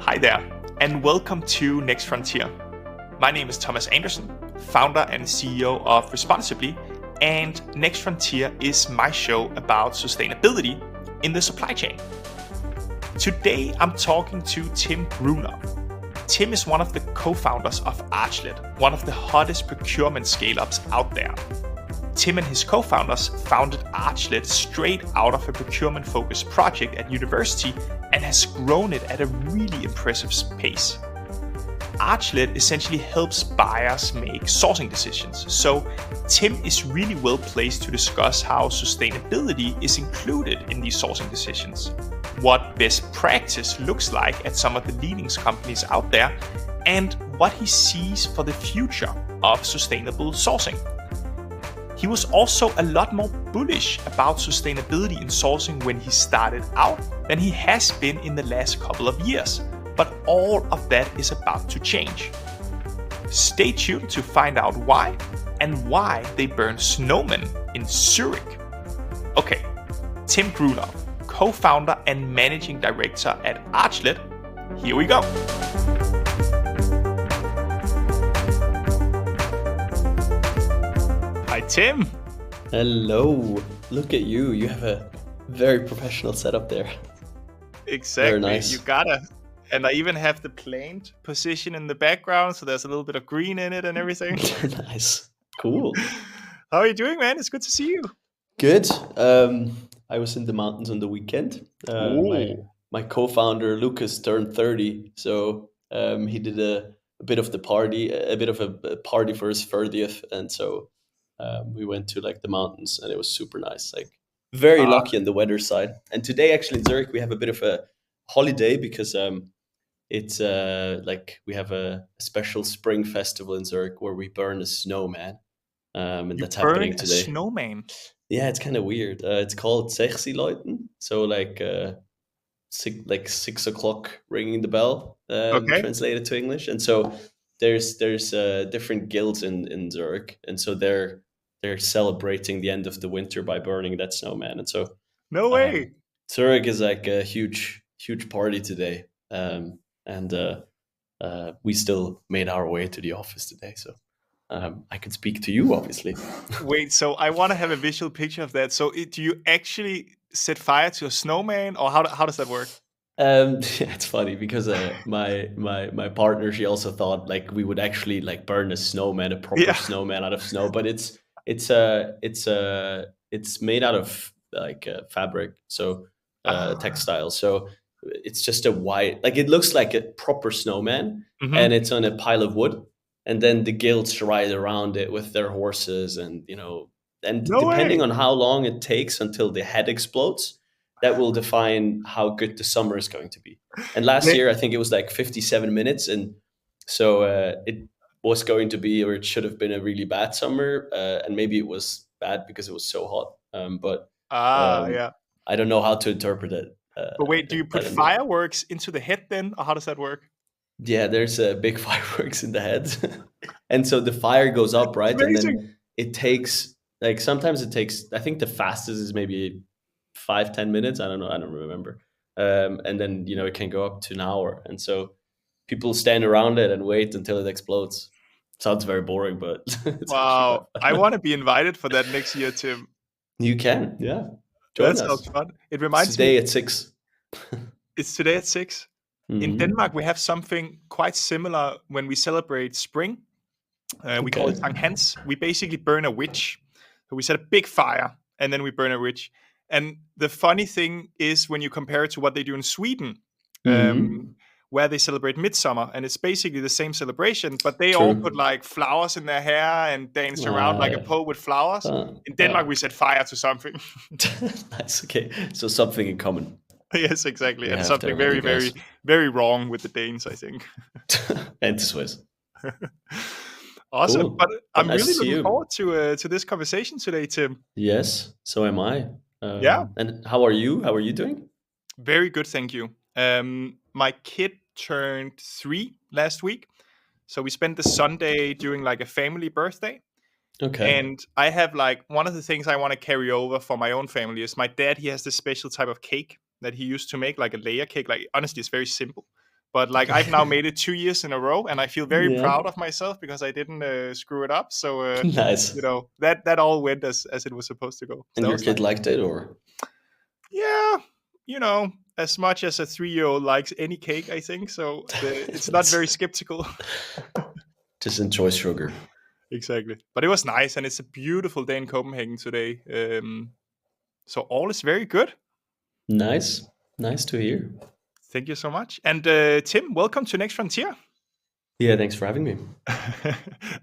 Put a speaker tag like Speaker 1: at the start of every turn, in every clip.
Speaker 1: Hi there, and welcome to Next Frontier. My name is Thomas Anderson, founder and CEO of Responsibly, and Next Frontier is my show about sustainability in the supply chain. Today, I'm talking to Tim Grunow. Tim is one of the co-founders of Archlet, one of the hottest procurement scale-ups out there. Tim and his co-founders founded Archlet straight out of a procurement-focused project at university and has grown it at a really impressive pace. Archlet essentially helps buyers make sourcing decisions, so Tim is really well placed to discuss how sustainability is included in these sourcing decisions, what best practice looks like at some of the leading companies out there, and what he sees for the future of sustainable sourcing. He was also a lot more bullish about sustainability in sourcing when he started out than he has been in the last couple of years. But all of that is about to change. Stay tuned to find out why and why they burn snowmen in Zurich. Okay, Tim Grunow, co-founder and managing director at Archlet. Here we go. Hi, Tim.
Speaker 2: Hello. Look at you. You have a very professional setup there.
Speaker 1: Exactly.
Speaker 2: Very nice.
Speaker 1: You gotta. And I even have the planed position in the background, so there's a little bit of green in it and everything.
Speaker 2: Nice. Cool.
Speaker 1: How are you doing, man? It's good to see you.
Speaker 2: Good. I was in the mountains on the weekend. My co-founder Lucas turned 30, so he did a bit of a party for his 30th, and so we went to like the mountains, and it was super nice. Like very lucky on the weather side. And today, actually in Zurich, we have a bit of a holiday because it's like we have a special spring festival in Zurich where we burn a snowman, and that's happening today.
Speaker 1: A snowman.
Speaker 2: Yeah, it's kind of weird. It's called Leuten, so like 6 o'clock ringing the bell, translated to English. And so there's different guilds in Zurich, and so they're celebrating the end of the winter by burning that snowman. And so
Speaker 1: no way,
Speaker 2: Zurich is like a huge party today, and we still made our way to the office today. So I can speak to you, obviously.
Speaker 1: Wait, so I want to have a visual picture of that. So do you actually set fire to a snowman, or how does that work?
Speaker 2: It's funny because my partner, she also thought like we would actually like burn a snowman, a proper snowman out of snow, but it's made out of like fabric, so textile. So it's just a white, like it looks like a proper snowman, and it's on a pile of wood, and then the guilds ride around it with their horses, and depending on how long it takes until the head explodes, that will define how good the summer is going to be. And last year, I think it was like 57 minutes. And so it was going to be, or it should have been a really bad summer. And maybe it was bad because it was so hot. I don't know how to interpret it.
Speaker 1: But wait, do you put fireworks into the head then? Or how does that work?
Speaker 2: Yeah, there's big fireworks in the head. And so the fire goes up, right?
Speaker 1: Amazing.
Speaker 2: And then it takes, like sometimes it takes, I think the fastest is maybe 5-10 minutes. I don't know. I don't remember. And then, it can go up to an hour. And so people stand around it and wait until it explodes. Sounds very boring, but
Speaker 1: wow. I want to be invited for that next year, Tim.
Speaker 2: You can. Yeah.
Speaker 1: Join us. Sounds fun. It reminds
Speaker 2: me. It's today at 6.
Speaker 1: It's today at 6. Mm-hmm. In Denmark, we have something quite similar when we celebrate spring. We call it Sankt Hans. We basically burn a witch. So we set a big fire and then we burn a witch. And the funny thing is when you compare it to what they do in Sweden, where they celebrate Midsummer, and it's basically the same celebration, but they all put like flowers in their hair and dance around like a pole with flowers. In Denmark, we set fire to something.
Speaker 2: Nice. Okay. So something in common.
Speaker 1: Yes, exactly. And something very, very, very wrong with the Danes, I think.
Speaker 2: And the Swiss.
Speaker 1: Awesome.
Speaker 2: Cool.
Speaker 1: But I'm really looking forward to this conversation today, Tim.
Speaker 2: Yes, so am I.
Speaker 1: Yeah.
Speaker 2: And how are you? How are you doing?
Speaker 1: Very good, thank you. My kid turned 3 last week. So we spent the Sunday doing like a family birthday.
Speaker 2: Okay.
Speaker 1: And I have like, one of the things I want to carry over for my own family is my dad, he has this special type of cake that he used to make, like a layer cake. Like honestly, it's very simple. But like I've now made it 2 years in a row, and I feel very
Speaker 2: Yeah.
Speaker 1: proud of myself because I didn't screw it up. So
Speaker 2: Nice.
Speaker 1: that all went as it was supposed to go. So
Speaker 2: And
Speaker 1: that
Speaker 2: your
Speaker 1: was
Speaker 2: kid
Speaker 1: nice.
Speaker 2: liked it, or?
Speaker 1: Yeah, as much as a 3-year-old likes any cake, I think. So it's not very skeptical.
Speaker 2: Just enjoy sugar.
Speaker 1: Exactly. But it was nice, and it's a beautiful day in Copenhagen today. So all is very good.
Speaker 2: Nice. Nice to hear.
Speaker 1: Thank you so much. And Tim, welcome to Next Frontier.
Speaker 2: Yeah, thanks for having me.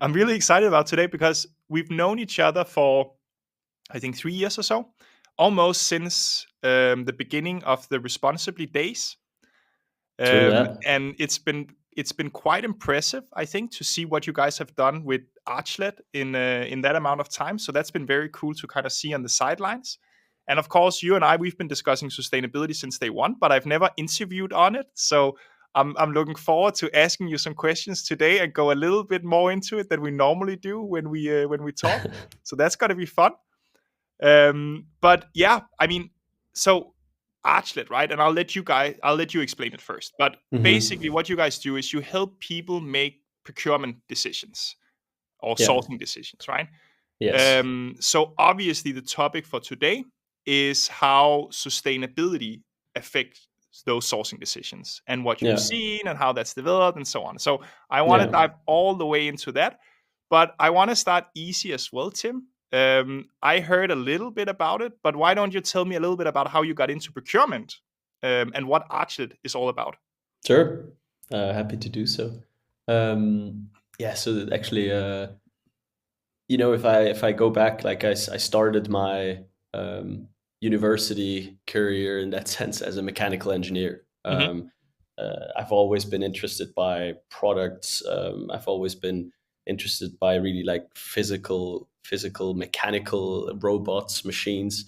Speaker 1: I'm really excited about today because we've known each other for, I think, 3 years or so, almost since the beginning of the Responsibly days.
Speaker 2: True that.
Speaker 1: And it's been quite impressive, I think, to see what you guys have done with Archlet in that amount of time. So that's been very cool to kind of see on the sidelines. And of course, you and we've been discussing sustainability since day one, but I've never interviewed on it. So I'm looking forward to asking you some questions today and go a little bit more into it than we normally do when we talk. So that's going to be fun. But yeah, I mean, so Archlet, right? And I'll let you explain it first. But basically, what you guys do is you help people make procurement decisions or
Speaker 2: Yeah.
Speaker 1: sourcing decisions, right?
Speaker 2: Yes.
Speaker 1: So obviously, the topic for today is how sustainability affects those sourcing decisions and what you've
Speaker 2: Yeah.
Speaker 1: seen and how that's developed and so on. So I want to
Speaker 2: Yeah.
Speaker 1: dive all the way into that, but I want to start easy as well, Tim. I heard a little bit about it, but why don't you tell me a little bit about how you got into procurement and what Archlet is all about?
Speaker 2: Sure. Happy to do so. Yeah. So actually, if I go back, like I started my university career in that sense as a mechanical engineer.
Speaker 1: Mm-hmm.
Speaker 2: I've always been interested by products. I've always been interested by really like physical, mechanical robots, machines.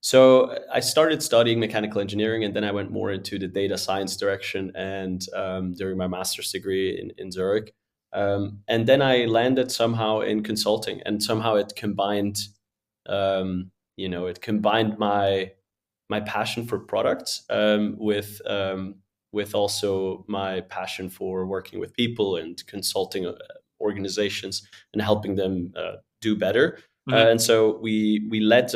Speaker 2: So I started studying mechanical engineering, and then I went more into the data science direction. And during my master's degree in Zurich, and then I landed somehow in consulting, and somehow it combined, it combined my passion for products with also my passion for working with people and consulting organizations and helping them do better.
Speaker 1: Mm-hmm.
Speaker 2: And so we led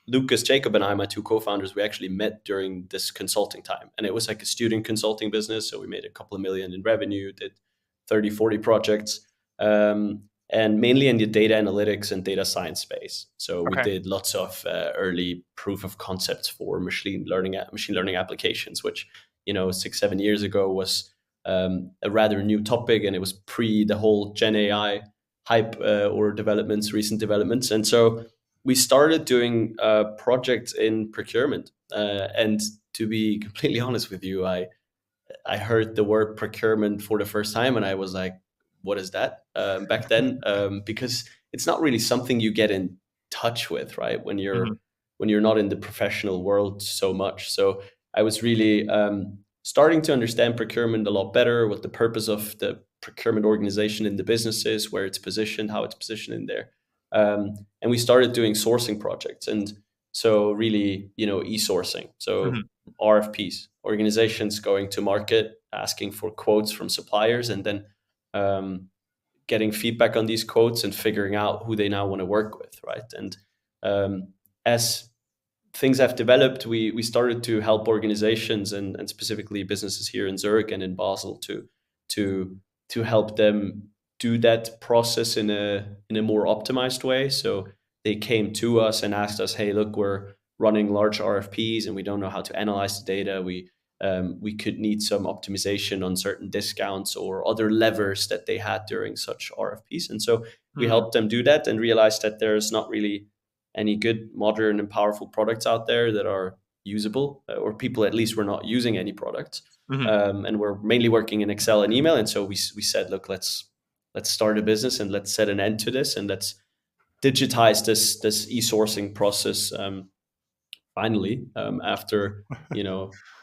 Speaker 2: Lucas, Jacob, and I, my two co-founders, we actually met during this consulting time, and it was like a student consulting business. So we made a couple of million in revenue, did 30, 40 projects, and mainly in the data analytics and data science space. So we
Speaker 1: Okay.
Speaker 2: did lots of early proof of concepts for machine learning applications, which 6-7 years ago was a rather new topic, and it was pre the whole Gen AI hype or recent developments. And so we started doing projects in procurement. And to be completely honest with you, I heard the word procurement for the first time, and I was like, what is that? Back then, because it's not really something you get in touch with, right? When you're not in the professional world so much. So I was really starting to understand procurement a lot better, what the purpose of the procurement organization in the business is, where it's positioned, how it's positioned in there. And we started doing sourcing projects. And so really, e-sourcing. So RFPs, organizations going to market, asking for quotes from suppliers, and then getting feedback on these quotes and figuring out who they now want to work with, right? And as things have developed, we started to help organizations and specifically businesses here in Zurich and in Basel to help them do that process in a more optimized way. So they came to us and asked us, hey, look, we're running large RFPs and we don't know how to analyze the data. We could need some optimization on certain discounts or other levers that they had during such RFPs. And so we helped them do that and realized that there's not really any good, modern, and powerful products out there that are usable, or people at least were not using any products. And we're mainly working in Excel and email. And so we said, look, let's start a business and let's set an end to this, and let's digitize this e-sourcing process. Finally, after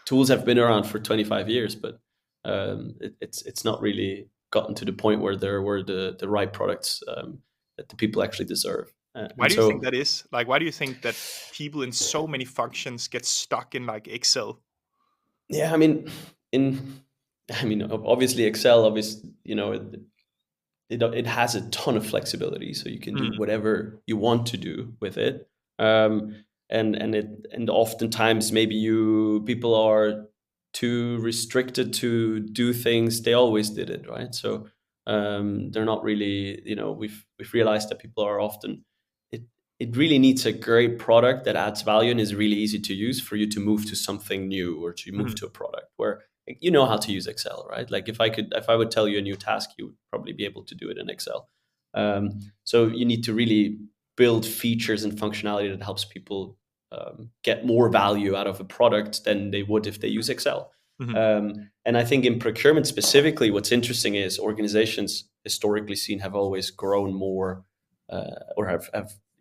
Speaker 2: tools have been around for 25 years, but it's not really gotten to the point where there were the right products that the people actually deserve.
Speaker 1: Why do you think that is? Like, why do you think that people in so many functions get stuck in like Excel?
Speaker 2: Yeah, I mean, in, I mean, obviously Excel, obviously, it has a ton of flexibility, so you can do whatever you want to do with it. And oftentimes maybe people are too restricted to do things they always did it, right? So they're not really, we've realized that people are often, it it really needs a great product that adds value and is really easy to use for you to move to something new, or to move to a product where you know how to use Excel, right? Like if I would tell you a new task, you would probably be able to do it in Excel. So you need to really build features and functionality that helps people get more value out of a product than they would if they use Excel. And I think in procurement specifically, what's interesting is organizations historically seen have always grown more, or have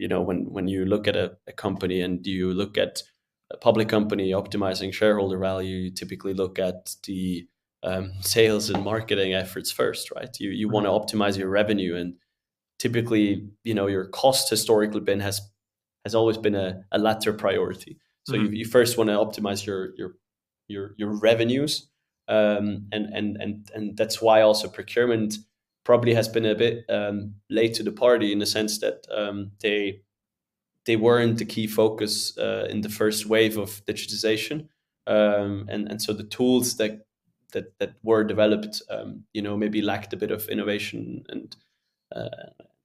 Speaker 2: when you look at a company and you look at a public company optimizing shareholder value, you typically look at the sales and marketing efforts first, right? You want to optimize your revenue, and typically, your cost historically has always been a latter priority. So you first want to optimize your revenues, and that's why also procurement probably has been a bit late to the party, in the sense that they weren't the key focus in the first wave of digitization, and so the tools that were developed, maybe lacked a bit of innovation and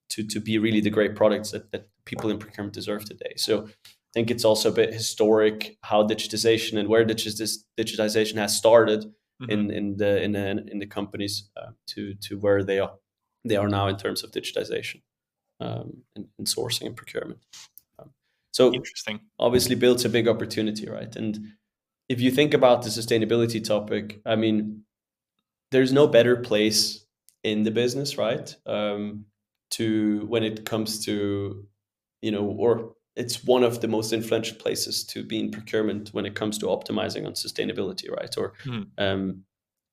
Speaker 2: to be really the great products that people in procurement deserve today. So I think it's also a bit historic how digitization and where digitization has started in the companies to where they are now in terms of digitization, in sourcing and procurement. So
Speaker 1: Interesting.
Speaker 2: obviously builds a big opportunity, right? And if you think about the sustainability topic, I mean, there's no better place in the business, right? To when it comes to, or it's one of the most influential places to be in procurement when it comes to optimizing on sustainability, right? Or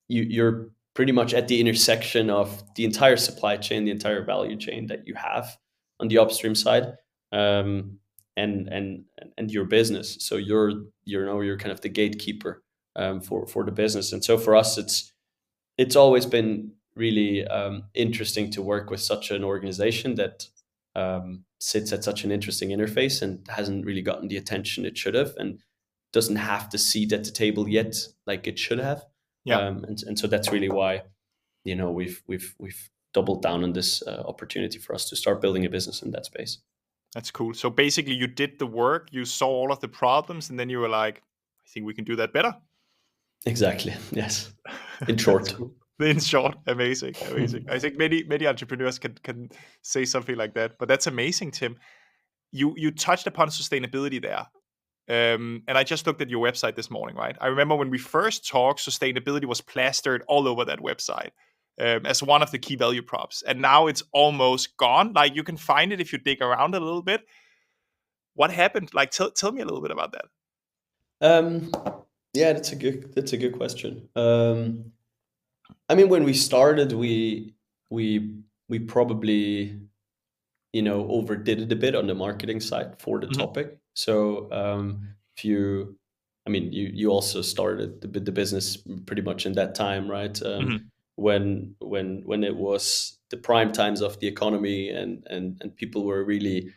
Speaker 2: you're pretty much at the intersection of the entire supply chain, the entire value chain that you have on the upstream side, and your business. So you're kind of the gatekeeper for the business. And so for us, it's always been really interesting to work with such an organization that sits at such an interesting interface and hasn't really gotten the attention it should have, and doesn't have the seat at the table yet like it should have. And so that's really why we've doubled down on this opportunity for us to start building a business in that space.
Speaker 1: That's cool. So basically, you did the work, you saw all of the problems, and then you were like, I think we can do that better.
Speaker 2: Exactly. Yes. In short.
Speaker 1: Cool. In short, amazing. I think many entrepreneurs can say something like that. But that's amazing, Tim. You touched upon sustainability there. And I just looked at your website this morning, right? I remember when we first talked, sustainability was plastered all over that website as one of the key value props. And now it's almost gone. Like, you can find it if you dig around a little bit. What happened? Like, tell me a little bit about that.
Speaker 2: Yeah, that's a good question. I mean, when we started, we probably overdid it a bit on the marketing side for the topic. So you also started the business pretty much in that time, right? When it was the prime times of the economy, and people were really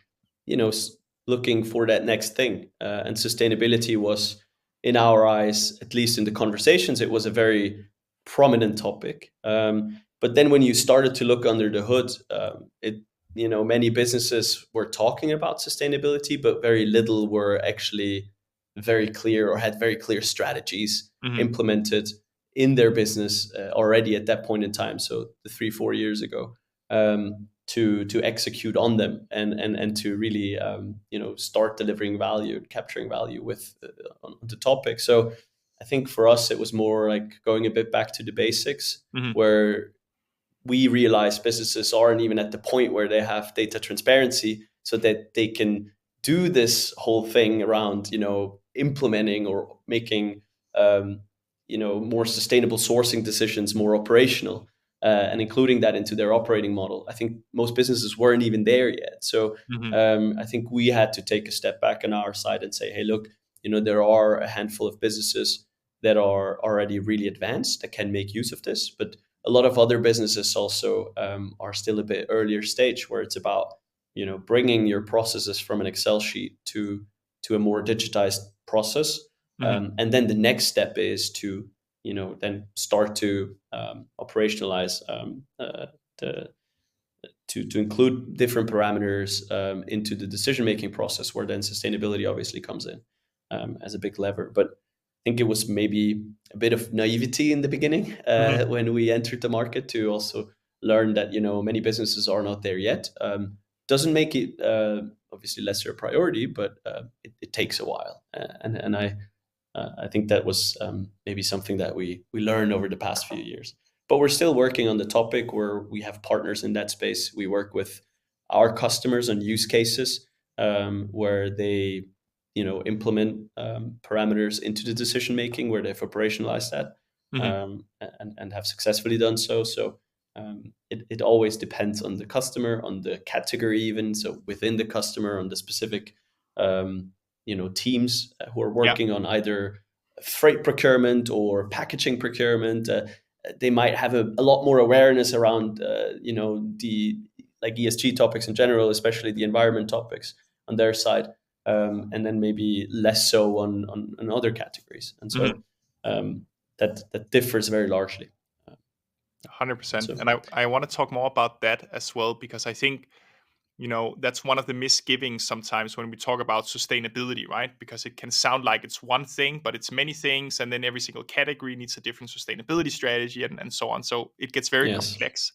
Speaker 2: looking for that next thing, and sustainability was, in our eyes, at least in the conversations, it was a very prominent topic. But then when you started to look under the hood, many businesses were talking about sustainability, but very little were actually very clear or had very clear strategies implemented in their business already at that point in time. So the 3-4 years ago, to execute on them and to really start delivering value, capturing value with on the topic. So I think for us, it was more like going a bit back to the basics, where we realize businesses aren't even at the point where they have data transparency so that they can do this whole thing around, implementing or making, more sustainable sourcing decisions more operational, and including that into their operating model. I think most businesses weren't even there yet. So I think we had to take a step back on our side and say, hey, look, there are a handful of businesses that are already really advanced that can make use of this. But a lot of other businesses also are still a bit earlier stage, where it's about bringing your processes from an Excel sheet to a more digitized process. And then the next step is to then start to operationalize the to include different parameters into the decision-making process, where then sustainability obviously comes in as a big lever. But I think it was maybe a bit of naivety in the beginning when we entered the market, to also learn that many businesses are not there yet. Doesn't make it obviously lesser a priority, but it takes a while. And I think that was maybe something that we learned over the past few years. But we're still working on the topic, where we have partners in that space. We work with our customers on use cases where they implement parameters into the decision making, where they've operationalized that and have successfully done so. So it always depends on the customer, on the category even. So within the customer, on the specific teams who are working on either freight procurement or packaging procurement. They might have a lot more awareness around the ESG topics in general, especially the environment topics on their side, and then maybe less so on other categories. And so that differs very largely.
Speaker 1: 100%. And I want to talk more about that as well, because I think that's one of the misgivings sometimes when we talk about sustainability, right? Because it can sound like it's one thing, but it's many things. And then every single category needs a different sustainability strategy and so on. So it gets very complex.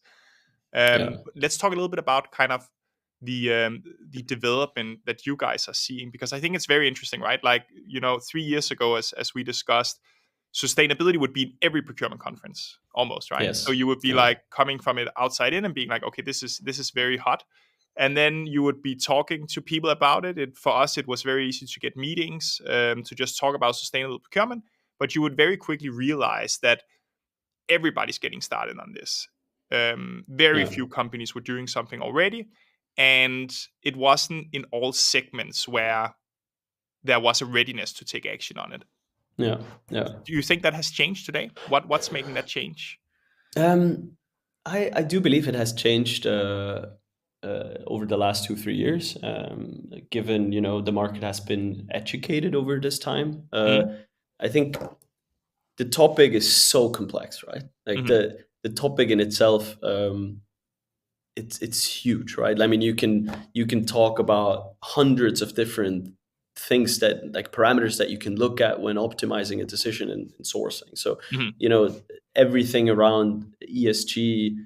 Speaker 1: Let's talk a little bit about kind of the development that you guys are seeing, because I think it's very interesting, right? Like, 3 years ago, as we discussed, sustainability would be in every procurement conference almost, right?
Speaker 2: Yes.
Speaker 1: So you would be like coming from it outside in and being like, okay, this is very hot. And then you would be talking to people about it. For us, it was very easy to get meetings to just talk about sustainable procurement. But you would very quickly realize that everybody's getting started on this. Very few companies were doing something already. And it wasn't in all segments where there was a readiness to take action on it.
Speaker 2: Yeah.
Speaker 1: Do you think that has changed today? What's making that change?
Speaker 2: I do believe it has changed over the last 2-3 years, given the market has been educated over this time. I think the topic is so complex, right? Like the topic in itself, it's huge, right? I mean, you can talk about hundreds of different things, that like parameters that you can look at when optimizing a decision in sourcing. So everything around ESG,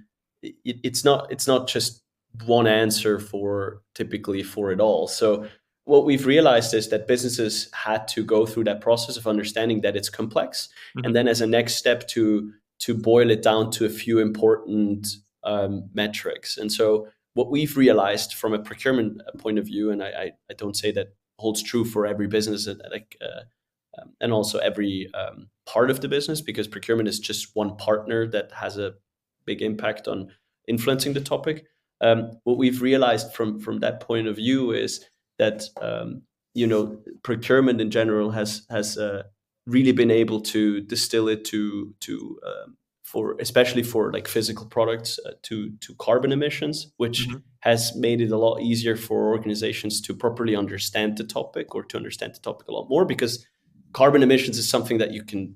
Speaker 2: it's not just one answer typically for it all. So what we've realized is that businesses had to go through that process of understanding that it's complex, and then as a next step to boil it down to a few important metrics. And so what we've realized from a procurement point of view, and I don't say that holds true for every business, and also every part of the business, because procurement is just one partner that has a big impact on influencing the topic. What we've realized from that point of view is that procurement in general has really been able to distill it to especially for like physical products to carbon emissions, which has made it a lot easier for organizations to properly understand the topic, or to understand the topic a lot more, because carbon emissions is something that you can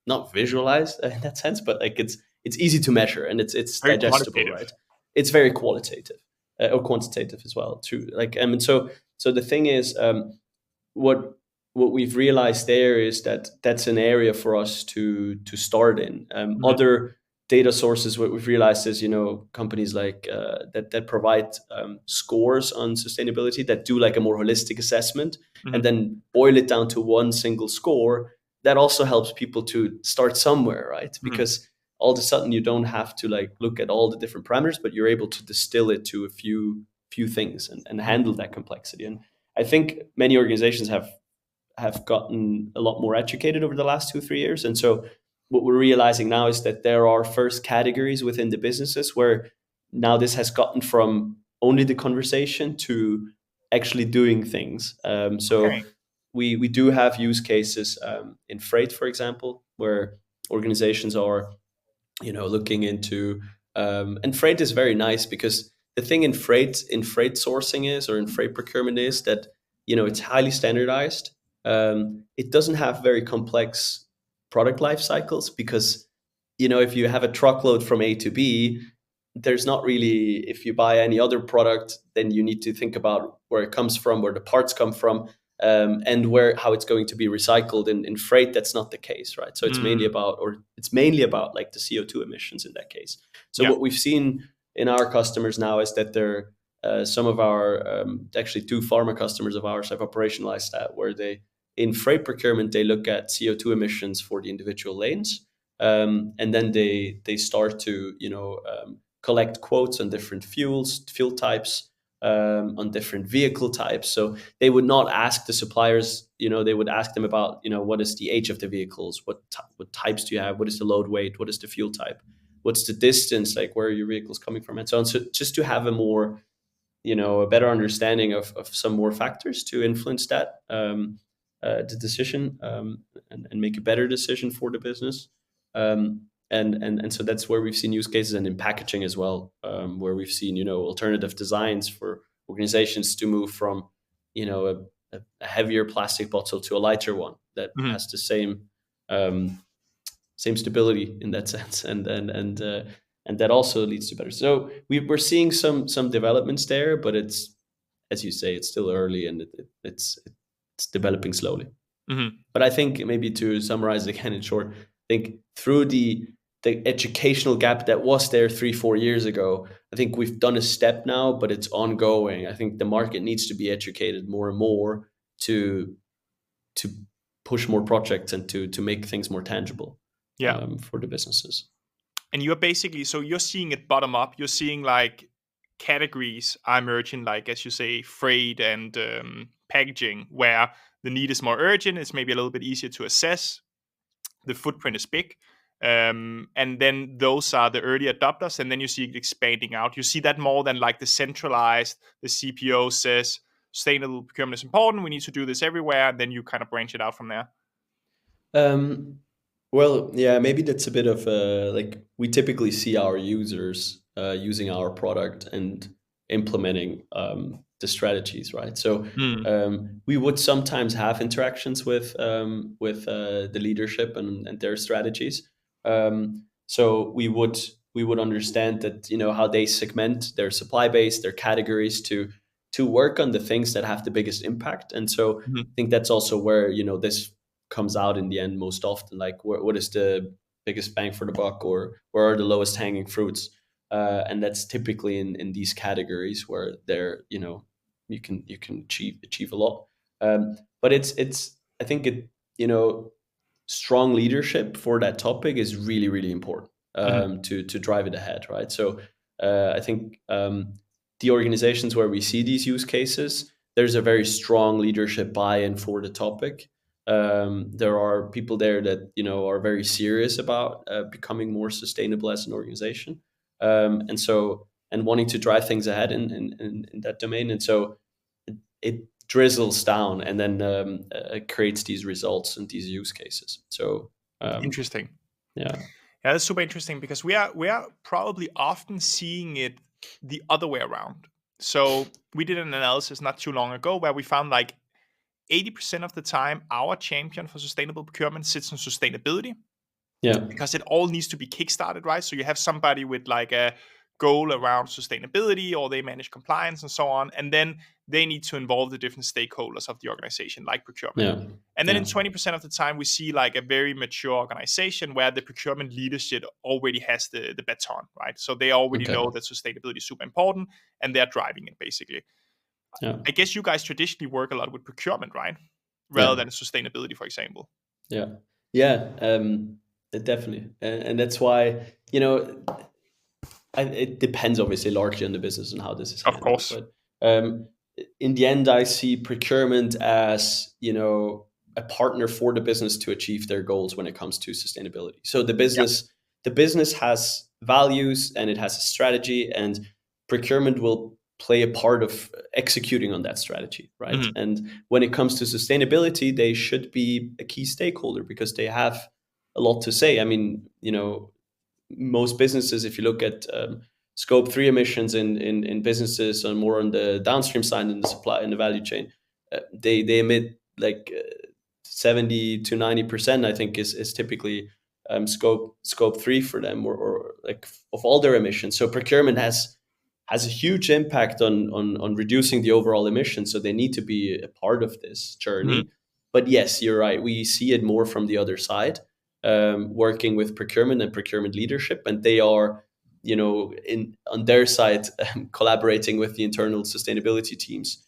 Speaker 2: not visualize in that sense, but like it's easy to measure, and it's very digestible, right? It's very qualitative or quantitative as well, too. Like, and so the thing is, what we've realized there is that that's an area for us to start in. Other data sources, what we've realized is, companies like that provide scores on sustainability, that do like a more holistic assessment and then boil it down to one single score. That also helps people to start somewhere, right? Because all of a sudden you don't have to like look at all the different parameters, but you're able to distill it to a few things and handle that complexity. And I think many organizations have gotten a lot more educated over the last 2-3 years. And so what we're realizing now is that there are first categories within the businesses where now this has gotten from only the conversation to actually doing things. we do have use cases in freight, for example, where organizations are, looking into, and freight is very nice because the thing in freight sourcing is, or in freight procurement is that, it's highly standardized. It doesn't have very complex product life cycles because, if you have a truckload from A to B, there's not really, if you buy any other product, then you need to think about where it comes from, where the parts come from, and how it's going to be recycled. In freight, that's not the case, right? So it's mainly about like the CO2 emissions in that case. So what we've seen in our customers now is that some of our, actually two pharma customers of ours have operationalized that, where in freight procurement, they look at CO2 emissions for the individual lanes. And then they start to, collect quotes on different fuel types, on different vehicle types. So they would not ask the suppliers, they would ask them about, what is the age of the vehicles? What types do you have? What is the load weight? What is the fuel type? What's the distance? Like, where are your vehicles coming from? And so on. So just to have a better understanding of some more factors to influence that, the decision, and make a better decision for the business. And so that's where we've seen use cases, and in packaging as well, where we've seen, alternative designs for organizations to move from, a heavier plastic bottle to a lighter one that has the same stability in that sense, and that also leads to better. So we're seeing some developments there, but it's, as you say, it's still early, and it's developing slowly. But I think, maybe to summarize again in short, I think through the educational gap that was there 3-4 years ago, I think we've done a step now, but it's ongoing. I think the market needs to be educated more and more to push more projects and to make things more tangible, for the businesses.
Speaker 1: And you're basically, so you're seeing it bottom up. You're seeing like categories are emerging, like, as you say, freight and packaging, where the need is more urgent. It's maybe a little bit easier to assess. The footprint is big. And then those are the early adopters, and then you see it expanding out. You see that more than like the centralized, the CPO says sustainable procurement is important, we need to do this everywhere, and then you kind of branch it out from there.
Speaker 2: Well, yeah, maybe that's a bit of like, we typically see our users using our product and implementing the strategies, right? So we would sometimes have interactions with the leadership and their strategies. So we would understand that, how they segment their supply base, their categories, to work on the things that have the biggest impact. And so I think that's also where, this comes out in the end most often, like what is the biggest bang for the buck, or where are the lowest hanging fruits, and that's typically in these categories where they're, you can achieve a lot. But it's I think it, strong leadership for that topic is really, really important, to drive it ahead, right? So I think the organizations where we see these use cases, there's a very strong leadership buy-in for the topic. There are people there that, are very serious about becoming more sustainable as an organization, and wanting to drive things ahead in that domain. And so it drizzles down, and then it creates these results and these use cases. So
Speaker 1: interesting.
Speaker 2: Yeah,
Speaker 1: that's super interesting, because we are probably often seeing it the other way around. So we did an analysis not too long ago where we found like 80% of the time our champion for sustainable procurement sits on sustainability.
Speaker 2: Yeah.
Speaker 1: Because it all needs to be kickstarted, right? So you have somebody with like a goal around sustainability, or they manage compliance and so on, and then they need to involve the different stakeholders of the organization, like procurement.
Speaker 2: Yeah.
Speaker 1: And then in 20% of the time, we see like a very mature organization where the procurement leadership already has the baton, right? So they already know that sustainability is super important, and they're driving it basically.
Speaker 2: Yeah.
Speaker 1: I guess you guys traditionally work a lot with procurement, right? Rather than sustainability, for example.
Speaker 2: Yeah. Definitely. And that's why, it depends obviously largely on the business and how this is handled.
Speaker 1: Of course.
Speaker 2: But in the end, I see procurement as, a partner for the business to achieve their goals when it comes to sustainability. So the business has values, and it has a strategy, and procurement will play a part of executing on that strategy, right?
Speaker 1: Mm-hmm.
Speaker 2: And when it comes to sustainability, they should be a key stakeholder because they have a lot to say. I mean, most businesses, if you look at scope 3 emissions in businesses or more on the downstream side in the supply in the value chain, they emit like 70 to 90%, I think, is typically scope 3 for them, or like of all their emissions. So procurement has a huge impact on reducing the overall emissions. So they need to be a part of this journey.
Speaker 1: Mm-hmm.
Speaker 2: But yes, you're right. We see it more from the other side, working with procurement and procurement leadership, and they are, on their side, collaborating with the internal sustainability teams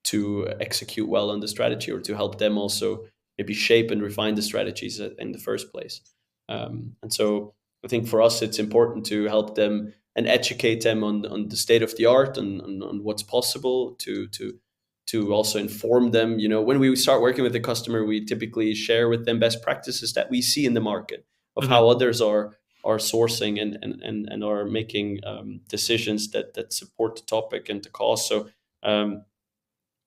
Speaker 2: to execute well on the strategy, or to help them also maybe shape and refine the strategies in the first place. And so I think for us, it's important to help them and educate them on the state of the art and on what's possible, to also inform them. When we start working with the customer, we typically share with them best practices that we see in the market of
Speaker 1: Mm-hmm.
Speaker 2: how others are sourcing and are making decisions that support the topic and the cause. So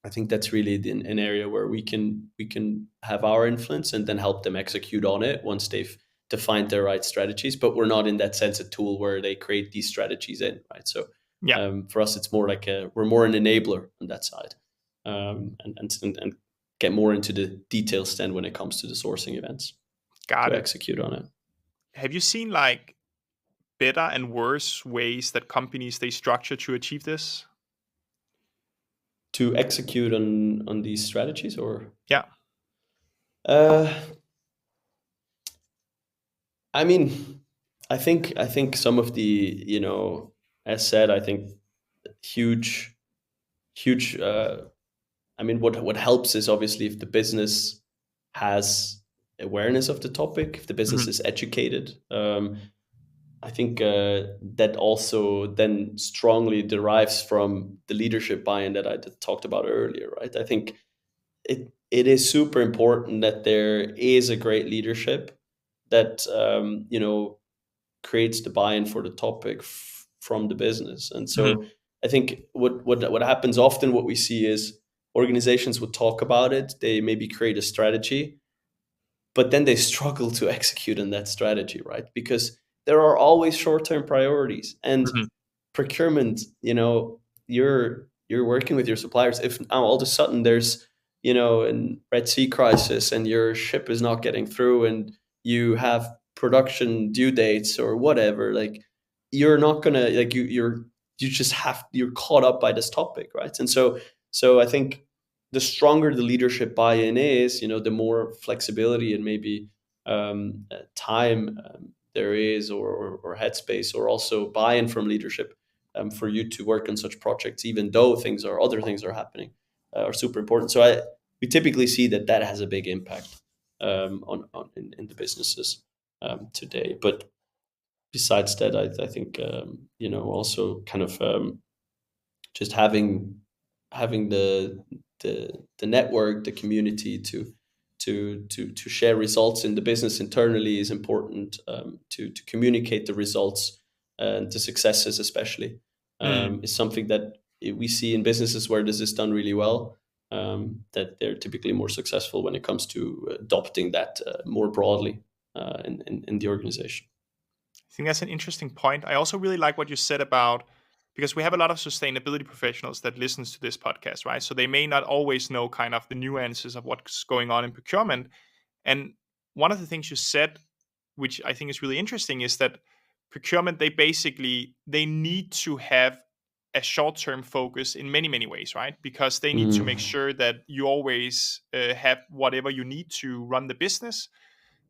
Speaker 2: I think that's really an area where we can have our influence and then help them execute on it once they've defined their right strategies. But we're not in that sense a tool where they create these strategies in, right? So
Speaker 1: Yeah.
Speaker 2: for us, it's more like we're more an enabler on that side, and get more into the details then when it comes to the sourcing events
Speaker 1: Got
Speaker 2: to
Speaker 1: it.
Speaker 2: execute on it.
Speaker 1: Have you seen like better and worse ways that companies they structure to achieve this?
Speaker 2: To execute on these strategies, or
Speaker 1: Yeah.
Speaker 2: uh, I mean, I think some of the, as said, I think huge huge. I mean, what helps is obviously if the business has awareness of the topic, if the business
Speaker 1: Mm-hmm.
Speaker 2: is educated. I think that also then strongly derives from the leadership buy-in that I talked about earlier, right? I think it is super important that there is a great leadership that creates the buy-in for the topic from the business. And
Speaker 1: Mm-hmm.
Speaker 2: so I think what happens often, what we see is organizations would talk about it, they maybe create a strategy, but then they struggle to execute on that strategy, right? Because there are always short-term priorities. And
Speaker 1: Mm-hmm.
Speaker 2: procurement, you're working with your suppliers. If now all of a sudden there's, an Red Sea crisis and your ship is not getting through, and you have production due dates or whatever, like, you're not gonna, like, you're caught up by this topic, right? And so I think the stronger the leadership buy-in is, the more flexibility and maybe time there is, or headspace, or also buy-in from leadership, for you to work on such projects, even though other things are happening, are super important. So we typically see that has a big impact in the businesses today. But besides that, I think also kind of just having the network, the community to share results in the business internally is important, to communicate the results and the successes, especially,
Speaker 1: Mm.
Speaker 2: is something that we see in businesses where this is done really well, that they're typically more successful when it comes to adopting that more broadly in the organization.
Speaker 1: I think that's an interesting point. I also really like what you said about, because we have a lot of sustainability professionals that listens to this podcast, right? So they may not always know kind of the nuances of what's going on in procurement. And one of the things you said, which I think is really interesting, is that procurement they need to have a short-term focus in many ways, right? Because they need to make
Speaker 2: Mm.
Speaker 1: sure that you always have whatever you need to run the business.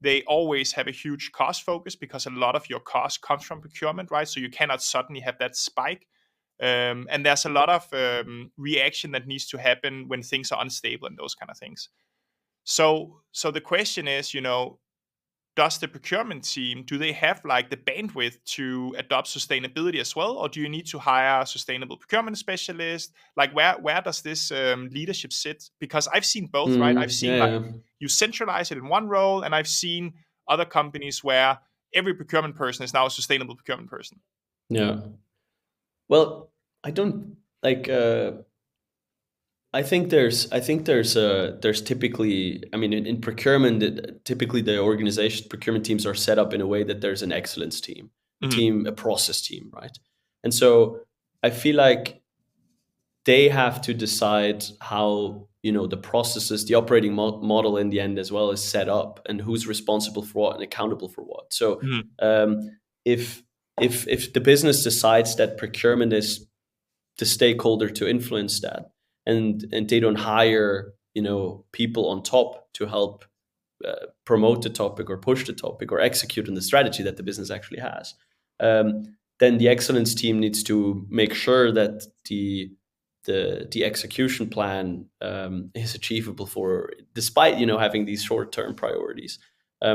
Speaker 1: They always have a huge cost focus because a lot of your cost comes from procurement, right? So you cannot suddenly have that spike. And there's a lot of reaction that needs to happen when things are unstable and those kind of things. So the question is, does the procurement team, do they have like the bandwidth to adopt sustainability as well, or do you need to hire a sustainable procurement specialist? Like where does this leadership sit? Because I've seen both, right? I've seen
Speaker 2: Yeah,
Speaker 1: like
Speaker 2: yeah,
Speaker 1: you centralize it in one role, and I've seen other companies where every procurement person is now a sustainable procurement person.
Speaker 2: yeah. Well, I don't like. I think there's typically, I mean, in procurement, typically the organization procurement teams are set up in a way that there's an excellence team,
Speaker 1: Hmm.
Speaker 2: a process team, right? And so I feel like they have to decide how, the processes, the operating model in the end as well is set up, and who's responsible for what and accountable for what. So
Speaker 1: Hmm.
Speaker 2: um, if if the business decides that procurement is the stakeholder to influence that, and they don't hire, people on top to help promote the topic or push the topic or execute on the strategy that the business actually has, um, then the excellence team needs to make sure that the execution plan is achievable, for despite having these short term priorities,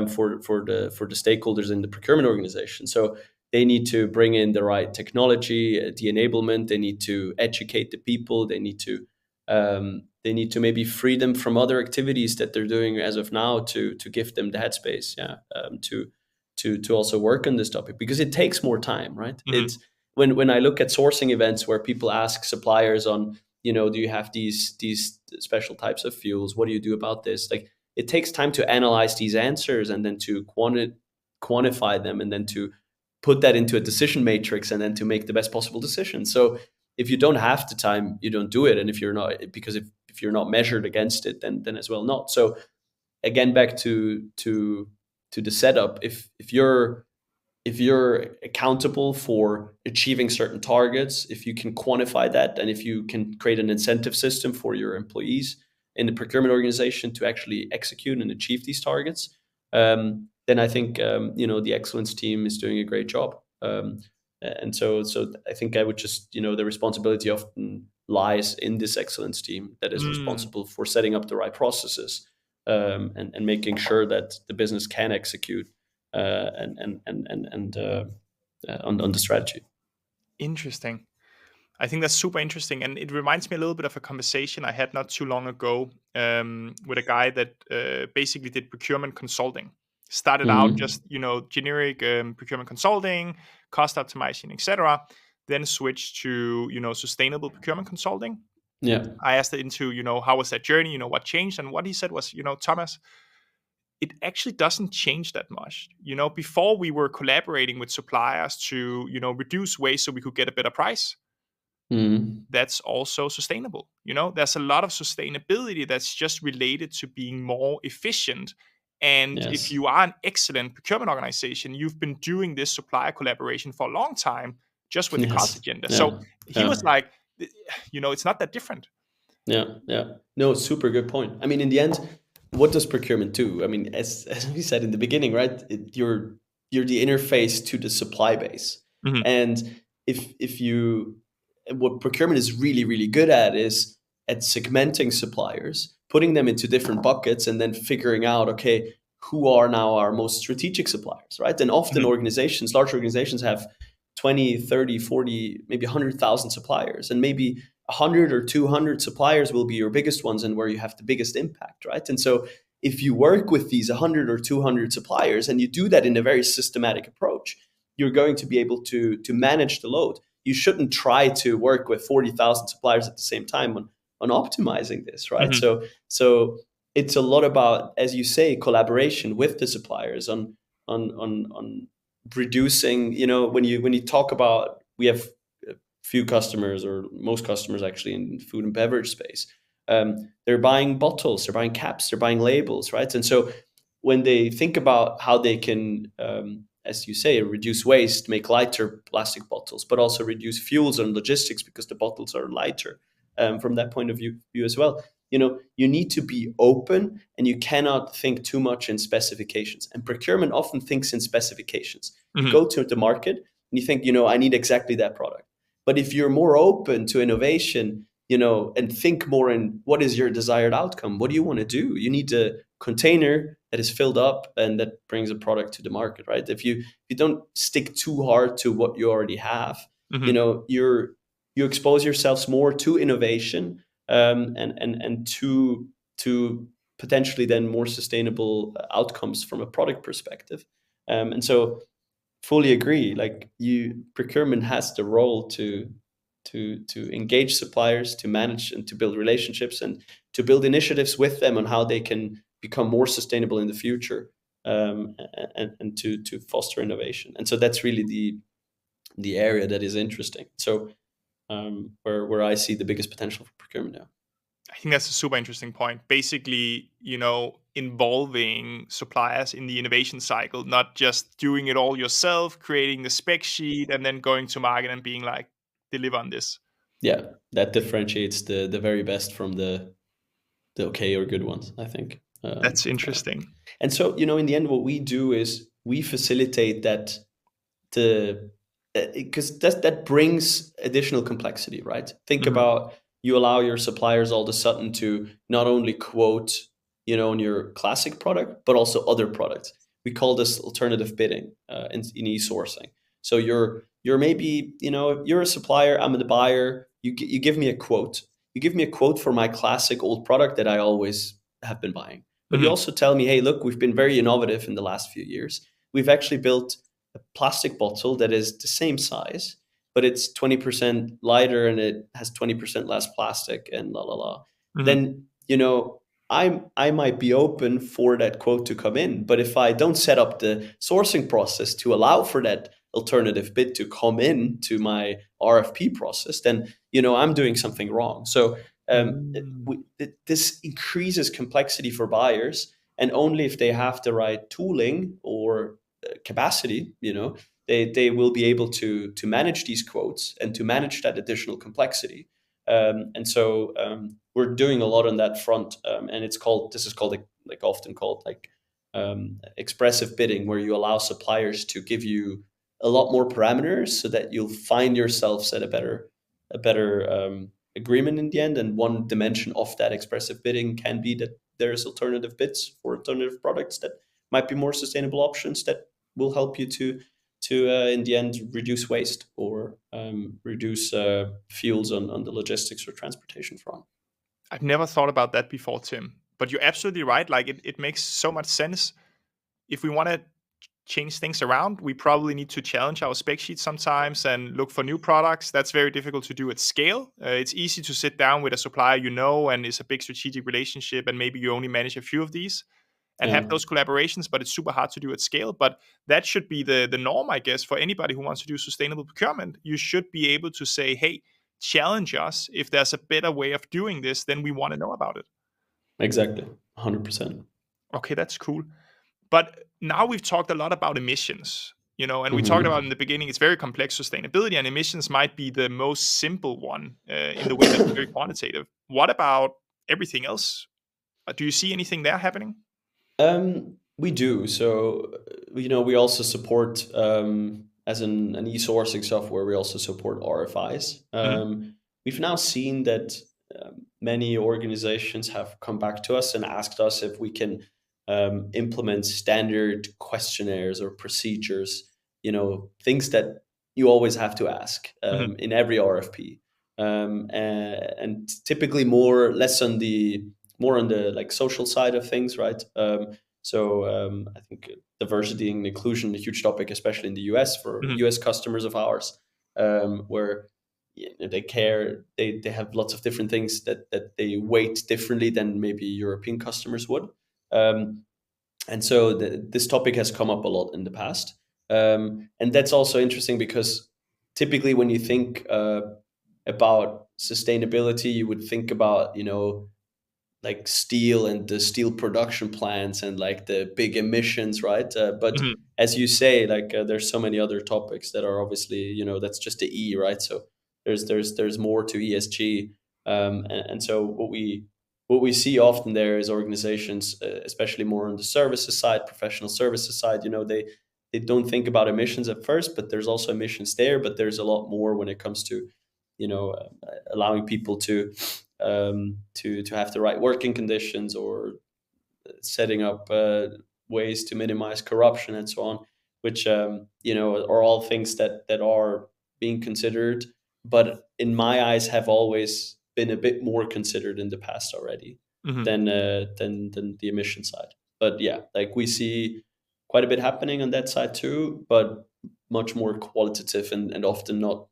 Speaker 2: for the stakeholders in the procurement organization. So they need to bring in the right technology, the enablement. They need to educate the people. They need to maybe free them from other activities that they're doing as of now, to give them the headspace, to also work on this topic, because it takes more time, right?
Speaker 1: Hmm.
Speaker 2: It's when I look at sourcing events where people ask suppliers on, do you have these special types of fuels? What do you do about this? Like, it takes time to analyze these answers, and then to quantify them, and then to put that into a decision matrix, and then to make the best possible decision. So if you don't have the time, you don't do it. And if you're not, because if you're not measured against it, then as well not. So again, back to the setup. If you're accountable for achieving certain targets, if you can quantify that, and if you can create an incentive system for your employees in the procurement organization to actually execute and achieve these targets, then I think, the excellence team is doing a great job. And so I think I would just, the responsibility often lies in this excellence team that is
Speaker 1: Mm.
Speaker 2: responsible for setting up the right processes, and making sure that the business can execute, on the strategy.
Speaker 1: Interesting. I think that's super interesting, and it reminds me a little bit of a conversation I had not too long ago with a guy that basically did procurement consulting. Started out
Speaker 2: Hmm.
Speaker 1: just generic procurement consulting, cost optimizing, etc. Then switched to sustainable procurement consulting.
Speaker 2: Yeah.
Speaker 1: I asked it into how was that journey, what changed, and what he said was Thomas, it actually doesn't change that much. Before we were collaborating with suppliers to reduce waste so we could get a better price.
Speaker 2: Hmm.
Speaker 1: That's also sustainable. There's a lot of sustainability that's just related to being more efficient. And if
Speaker 2: Yes.
Speaker 1: you are an excellent procurement organization, you've been doing this supplier collaboration for a long time just with the cost
Speaker 2: Yes.
Speaker 1: agenda. So
Speaker 2: Yeah.
Speaker 1: he
Speaker 2: Yeah.
Speaker 1: was like, it's not that different.
Speaker 2: Yeah. Yeah. No, super good point. I mean, in the end, what does procurement do? I mean, as we said in the beginning, right? You're the interface to the supply base,
Speaker 1: Hmm.
Speaker 2: and if you what procurement is really really good at is at segmenting suppliers, putting them into different buckets, and then figuring out, okay, who are now our most strategic suppliers, right? And often
Speaker 1: Hmm.
Speaker 2: large organizations have 20, 30, 40, maybe 100,000 suppliers, and maybe 100 or 200 suppliers will be your biggest ones and where you have the biggest impact, right? And so if you work with these 100 or 200 suppliers, and you do that in a very systematic approach, you're going to be able to manage the load. You shouldn't try to work with 40,000 suppliers at the same time on optimizing this, right?
Speaker 1: Hmm.
Speaker 2: So it's a lot about, as you say, collaboration with the suppliers on reducing, when you talk about, we have few customers, or most customers actually, in food and beverage space. They're buying bottles, they're buying caps, they're buying labels, right? And so when they think about how they can, as you say, reduce waste, make lighter plastic bottles, but also reduce fuels and logistics because the bottles are lighter, from that point of view as well. You need to be open, and you cannot think too much in specifications. And procurement often thinks in specifications. You
Speaker 1: Hmm.
Speaker 2: go to the market and you think, I need exactly that product. But if you're more open to innovation, and think more in what is your desired outcome, what do you want to do? You need a container that is filled up and that brings a product to the market, right? If you don't stick too hard to what you already have,
Speaker 1: Hmm.
Speaker 2: you expose yourselves more to innovation, and to potentially then more sustainable outcomes from a product perspective. And so fully agree. Like, procurement has the role to to engage suppliers, to manage and to build relationships, and to build initiatives with them on how they can become more sustainable in the future, and to foster innovation. And so that's really the area that is interesting. So where I see the biggest potential for procurement now.
Speaker 1: I think that's a super interesting point. Basically, involving suppliers in the innovation cycle, not just doing it all yourself, creating the spec sheet, and then going to market and being like, deliver on this.
Speaker 2: Yeah, that differentiates the very best from the okay or good ones, I think.
Speaker 1: That's
Speaker 2: Yeah.
Speaker 1: interesting.
Speaker 2: And so, in the end, what we do is we facilitate that because that brings additional complexity, right? Think about, you allow your suppliers all of a sudden to not only quote, on your classic product, but also other products. We call this alternative bidding in e-sourcing. So you're maybe, you're a supplier, I'm the buyer. You give me a quote. You give me a quote for my classic old product that I always have been buying. But you also tell me, hey, look, we've been very innovative in the last few years. We've actually built a plastic bottle that is the same size, but it's 20% lighter and it has 20% less plastic and la la la. Then, I might be open for that quote to come in, but if I don't set up the sourcing process to allow for that alternative bid to come in to my RFP process, then I'm doing something wrong. So this increases complexity for buyers, and only if they have the right tooling or capacity, they will be able to manage these quotes and to manage that additional complexity. And so we're doing a lot on that front, and this is called often called expressive bidding, where you allow suppliers to give you a lot more parameters so that you'll find yourselves at a better agreement in the end. And one dimension of that expressive bidding can be that there's alternative bids for alternative products that might be more sustainable options that will help you to in the end reduce waste or reduce fuels on the logistics or transportation front.
Speaker 1: I've never thought about that before, Tim, but you're absolutely right. Like it makes so much sense. If we want to change things around, we probably need to challenge our spec sheet sometimes and look for new products. That's very difficult to do at scale. It's easy to sit down with a supplier and it's a big strategic relationship, and maybe you only manage a few of these and have those collaborations, but it's super hard to do at scale. But that should be the norm, I guess, for anybody who wants to do sustainable procurement. You should be able to say, hey, challenge us. If there's a better way of doing this, then we want to know about it.
Speaker 2: Exactly, 100%.
Speaker 1: Okay, that's cool. But now we've talked a lot about emissions, and we talked about in the beginning, it's very complex sustainability, and emissions might be the most simple one in the way that it's very quantitative. What about everything else? Do you see anything there happening?
Speaker 2: We do. So, we also support, as an e-sourcing software, we also support RFIs. We've now seen that many organizations have come back to us and asked us if we can implement standard questionnaires or procedures, things that you always have to ask in every RFP. And typically less on the social side of things, right? So I think diversity and inclusion is a huge topic, especially in the US for US customers of ours, where they care. They have lots of different things that they weight differently than maybe European customers would. And so this topic has come up a lot in the past. And that's also interesting because typically when you think about sustainability, you would think about, like steel and the steel production plants and like the big emissions, right? But as you say, there's so many other topics that are obviously, that's just the E, right? So there's more to ESG. And so what we see often there is organizations, especially more on the services side, professional services side, they don't think about emissions at first, but there's also emissions there. But there's a lot more when it comes to, allowing people to have the right working conditions, or setting up ways to minimize corruption and so on, which are all things that are being considered, but in my eyes have always been a bit more considered in the past already than the emission side. But yeah, we see quite a bit happening on that side too, but much more qualitative and often not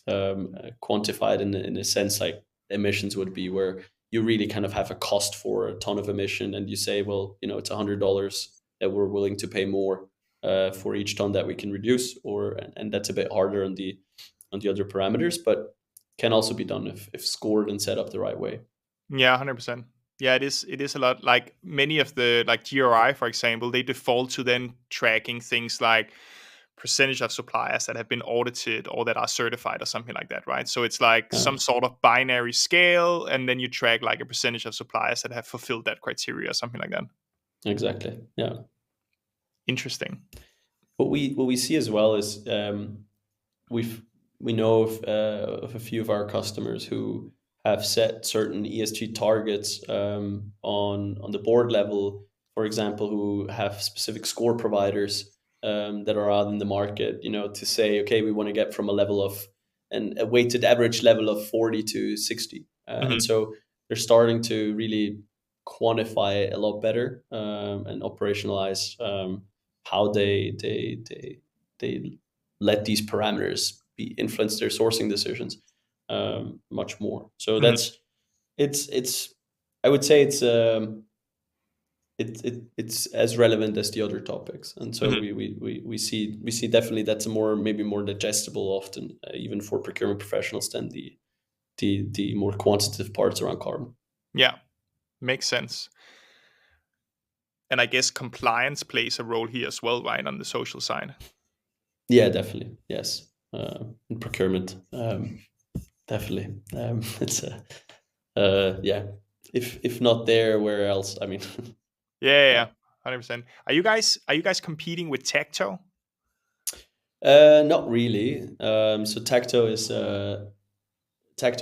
Speaker 2: quantified in a sense like emissions would be, where you really kind of have a cost for a ton of emission, and you say, well, it's $100 that we're willing to pay more for each ton that we can reduce, and that's a bit harder on the other parameters, but can also be done if scored and set up the right way.
Speaker 1: Yeah, 100%. Yeah, it is a lot. Like many of the, like GRI, for example, they default to then tracking things like percentage of suppliers that have been audited or that are certified or something like that, right? So it's like
Speaker 2: Yeah,
Speaker 1: some sort of binary scale, and then you track like a percentage of suppliers that have fulfilled that criteria or something like that.
Speaker 2: exactly. Yeah.
Speaker 1: Interesting.
Speaker 2: What we see as well is we've we know of a few of our customers who have set certain ESG targets on the board level, for example, who have specific score providers that are out in the market, to say, okay, we want to get from a level of a weighted average level of 40 to 60, and
Speaker 1: Hmm.
Speaker 2: so they're starting to really quantify it a lot better and operationalize how they let these parameters be influence their sourcing decisions much more. So
Speaker 1: Hmm.
Speaker 2: it's I would say it's as relevant as the other topics, and so
Speaker 1: Hmm.
Speaker 2: we see definitely that's a maybe more digestible often, even for procurement professionals, than the more quantitative parts around carbon.
Speaker 1: Yeah, makes sense. And I guess compliance plays a role here as well, right, on the social side.
Speaker 2: Yeah, definitely, yes. In procurement, definitely, it's a yeah. If not there, where else? I mean,
Speaker 1: Yeah, yeah,
Speaker 2: yeah.
Speaker 1: yeah, 100%. Are you guys competing with Tecto?
Speaker 2: Not really. So Tacto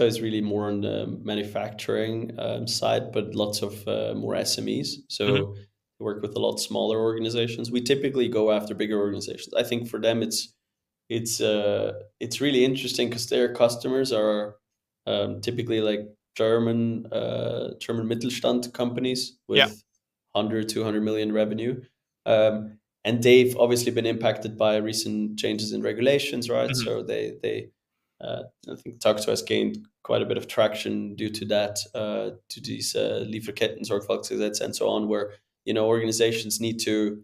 Speaker 2: is really more on the manufacturing side, but lots of more SMEs.
Speaker 1: Hmm.
Speaker 2: So we work with a lot smaller organizations. We typically go after bigger organizations. I think for them, it's really interesting because their customers are typically like German Mittelstand companies
Speaker 1: Yeah.
Speaker 2: with 100, 200 million revenue. And they've obviously been impacted by recent changes in regulations, right?
Speaker 1: Hmm.
Speaker 2: So I think Taxo has gained quite a bit of traction due to that, to these Lieferketten, Sorgfaltsgesetz, and so on, where organizations need to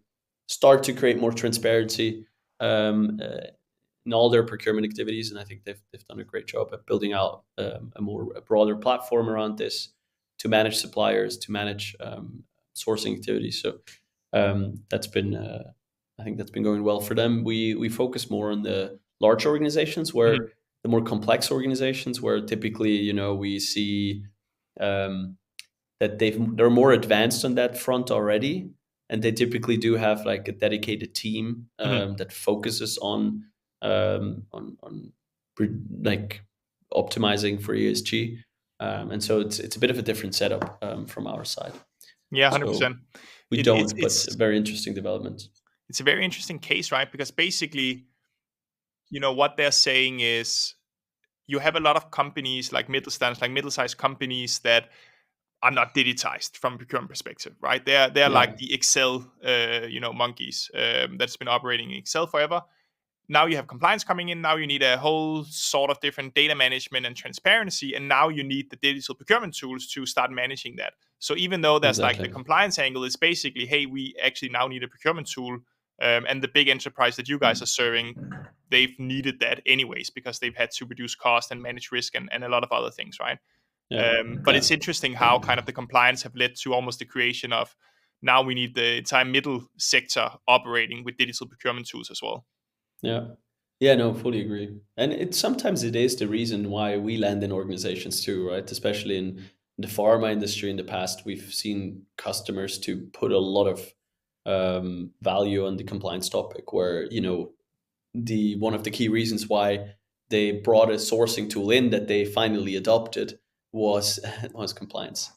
Speaker 2: start to create more transparency in all their procurement activities, and I think they've done a great job at building out a broader platform around this to manage suppliers, to manage sourcing activities. So I think that's been going well for them. We focus more on the large organizations,
Speaker 1: Hmm.
Speaker 2: where the more complex organizations, where typically we see um, that they're more advanced on that front already, and they typically do have like a dedicated team
Speaker 1: Hmm.
Speaker 2: that focuses on like optimizing for ESG, and so it's a bit of a different setup from our side.
Speaker 1: Yeah,
Speaker 2: So
Speaker 1: 100%.
Speaker 2: we
Speaker 1: It, it's
Speaker 2: don't, but
Speaker 1: it's
Speaker 2: very interesting development.
Speaker 1: it's a very interesting case, right? Because basically, what they're saying is you have a lot of companies like Mittelstands, like middle-sized companies that are not digitized from a procurement perspective, right? They're
Speaker 2: Yeah,
Speaker 1: like the Excel, monkeys that's been operating in Excel forever. Now you have compliance coming in. Now you need a whole sort of different data management and transparency, and now you need the digital procurement tools to start managing that. So even though there's like the
Speaker 2: exactly.
Speaker 1: compliance angle, is basically, hey, we actually now need a procurement tool, and the big enterprise that you guys are serving, they've needed that anyways because they've had to reduce cost and manage risk and a lot of other things, right?
Speaker 2: Yeah,
Speaker 1: But
Speaker 2: yeah,
Speaker 1: it's interesting how kind of the compliance have led to almost the creation of now we need the entire middle sector operating with digital procurement tools as well.
Speaker 2: yeah. Yeah, no, fully agree. And sometimes it is the reason why we land in organizations too, right? Especially in the pharma industry in the past, we've seen customers to put a lot of value on the compliance topic, where, the one of the key reasons why they brought a sourcing tool in that they finally adopted was was compliance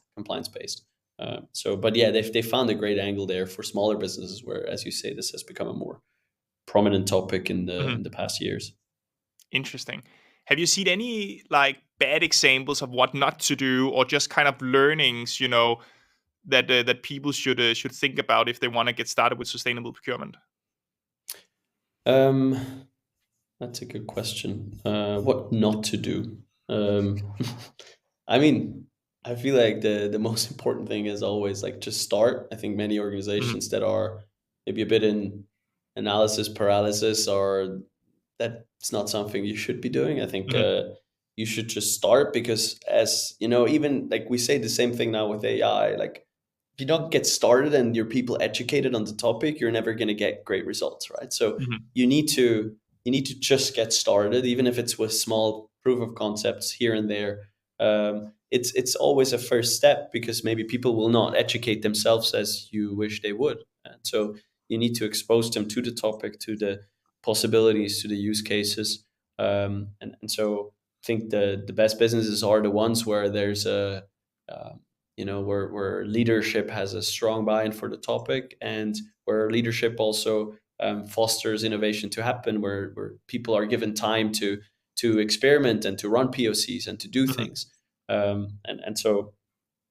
Speaker 2: based. But yeah, they found a great angle there for smaller businesses, where, as you say, this has become a more prominent topic in the
Speaker 1: Mhm.
Speaker 2: in the past years.
Speaker 1: Interesting. Have you seen any like bad examples of what not to do, or just kind of learnings, that people should think about if they want to get started with sustainable procurement?
Speaker 2: Um, That's a good question. What not to do? Um, I mean, I feel like the most important thing is always like just start. I think many
Speaker 1: Hmm.
Speaker 2: organizations that are maybe a bit in analysis paralysis, or that's not something you should be doing. I think
Speaker 1: Hmm.
Speaker 2: you should just start, because, as you know, even like we say the same thing now with AI, like if you don't get started and your people educated on the topic, you're never going to get great results, right? So
Speaker 1: Hmm.
Speaker 2: you need to you need to just get started, even if it's with small proof of concepts here and there. It's always a first step, because maybe people will not educate themselves as you wish they would, and so you need to expose them to the topic, to the possibilities, to the use cases, and so I think the best businesses are the ones where there's a uh, where leadership has a strong buy-in for the topic, and where leadership also fosters innovation to happen, where people are given time to experiment and to run POCs and to do
Speaker 1: Hmm.
Speaker 2: things. And so,